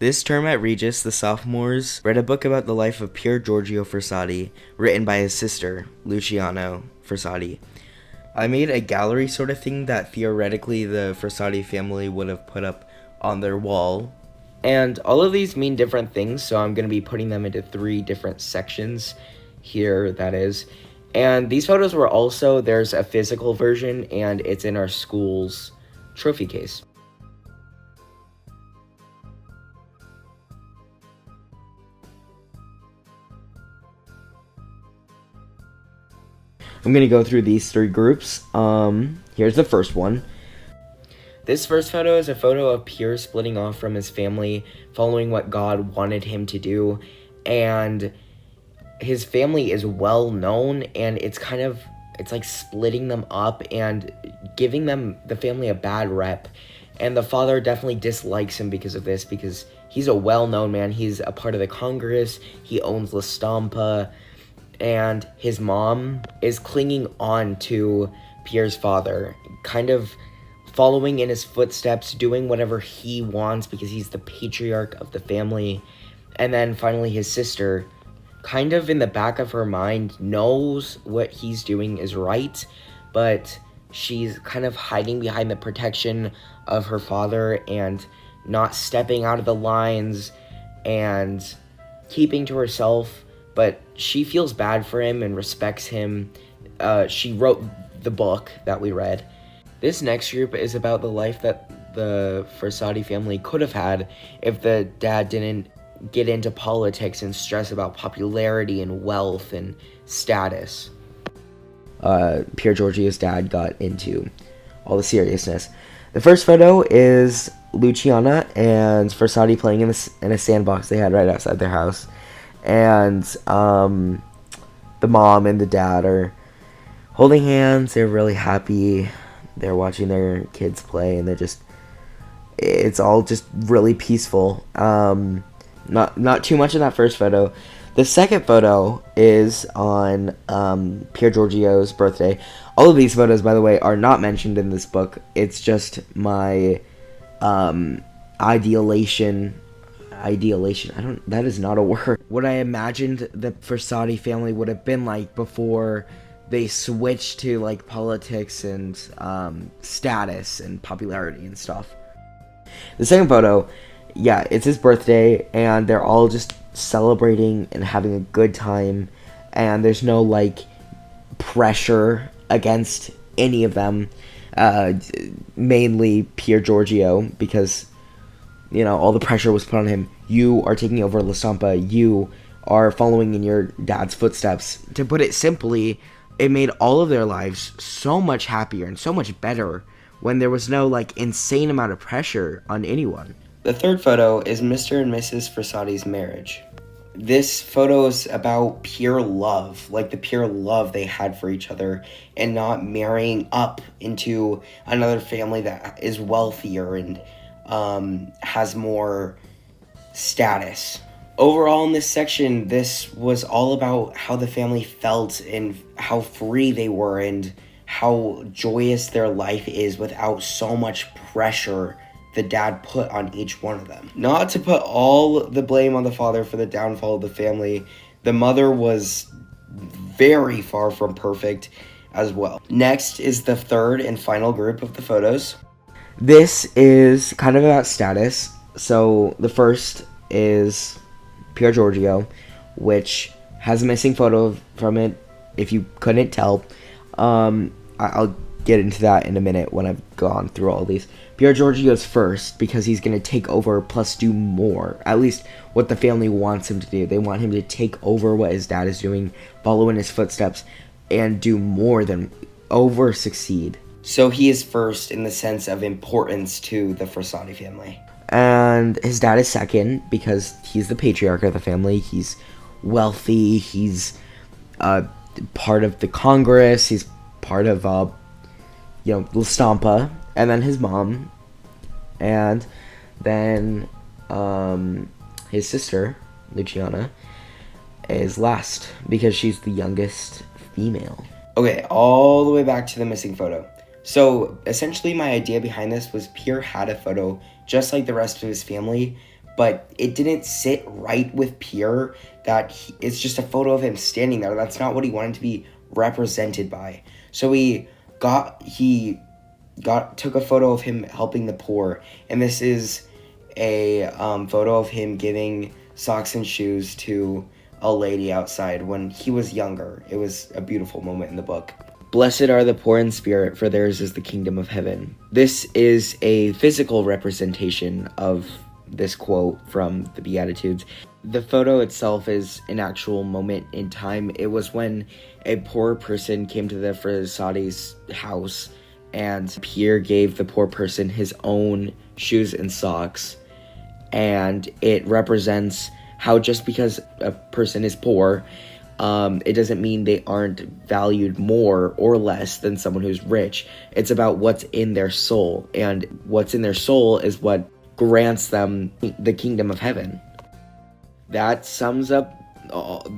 This term at Regis, the sophomores read a book about the life of Pier Giorgio Frassati, written by his sister, Luciano Frassati. I made a gallery sort of thing that theoretically the Frassati family would have put up on their wall. And all of these mean different things, so I'm going to be putting them into 3 different sections here, that is. And these photos were also, there's a physical version, and it's in our school's trophy case. I'm going to go through these 3 groups. Here's the first one. This first photo is a photo of Pier splitting off from his family, following what God wanted him to do. And his family is well known, and it's like splitting them up and giving the family a bad rep. And the father definitely dislikes him because of this, because he's a well-known man. He's a part of the Congress. He owns La Stampa. And his mom is clinging on to Pierre's father, kind of following in his footsteps, doing whatever he wants because he's the patriarch of the family. And then finally his sister, kind of in the back of her mind, knows what he's doing is right, but she's kind of hiding behind the protection of her father and not stepping out of the lines and keeping to herself. But she feels bad for him and respects him. She wrote the book that we read. This next group is about the life that the Frassati family could have had if the dad didn't get into politics and stress about popularity and wealth and status. Pier Giorgio's dad got into all the seriousness. The first photo is Luciana and Frassati playing in a sandbox they had right outside their house. And the mom and the dad are holding hands. They're really happy. They're watching their kids play, and it's all just really peaceful. Not too much in that first photo. The second photo is on Pier Giorgio's birthday. All of these photos, by the way, are not mentioned in this book. It's just my ideation, that is not a word. What I imagined the Frassati family would have been like before they switched to like politics and status and popularity and stuff. The second photo, yeah, it's his birthday, and they're all just celebrating and having a good time, and there's no like pressure against any of them, mainly Pier Giorgio, because all the pressure was put on him. You are taking over La Stampa. You are following in your dad's footsteps. To put it simply, it made all of their lives so much happier and so much better when there was no like insane amount of pressure on anyone. The third photo is Mr. and Mrs. Frassati's marriage. This photo is about pure love, like the pure love they had for each other, and not marrying up into another family that is wealthier and has more status. Overall, in this section, this was all about how the family felt and how free they were and how joyous their life is without so much pressure the dad put on each one of them. Not to put all the blame on the father for the downfall of the family, the mother was very far from perfect as well. Next is the third and final group of the photos. This is kind of about status. So the first is Pier Giorgio, which has a missing photo from it, if you couldn't tell. I'll get into that in a minute when I've gone through all these. Pier Giorgio's first because he's going to take over plus do more. At least what the family wants him to do. They want him to take over what his dad is doing, follow in his footsteps, and do more than over succeed. So he is first in the sense of importance to the Frassati family. And his dad is second because he's the patriarch of the family. He's wealthy. He's part of the Congress. He's part of, La Stampa. And then his mom. And then his sister, Luciana, is last because she's the youngest female. Okay, all the way back to the missing photo. So essentially my idea behind this was Pier had a photo just like the rest of his family, but it didn't sit right with Pier that it's just a photo of him standing there. That's not what he wanted to be represented by. So he took a photo of him helping the poor, and this is a photo of him giving socks and shoes to a lady outside when he was younger. It was a beautiful moment in the book. Blessed are the poor in spirit, for theirs is the kingdom of heaven. This is a physical representation of this quote from the Beatitudes. The photo itself is an actual moment in time. It was when a poor person came to the Frassati's house, and Pier gave the poor person his own shoes and socks. And it represents how just because a person is poor, it doesn't mean they aren't valued more or less than someone who's rich. It's about what's in their soul, and what's in their soul is what grants them the kingdom of heaven. That sums up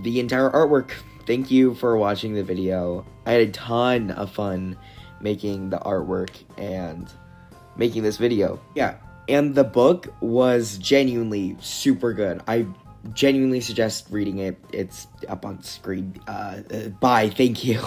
the entire artwork. Thank you for watching the video. I had a ton of fun making the artwork and making this video. Yeah, and the book was genuinely super good. I genuinely suggest reading it. It's up on screen. Bye, thank you.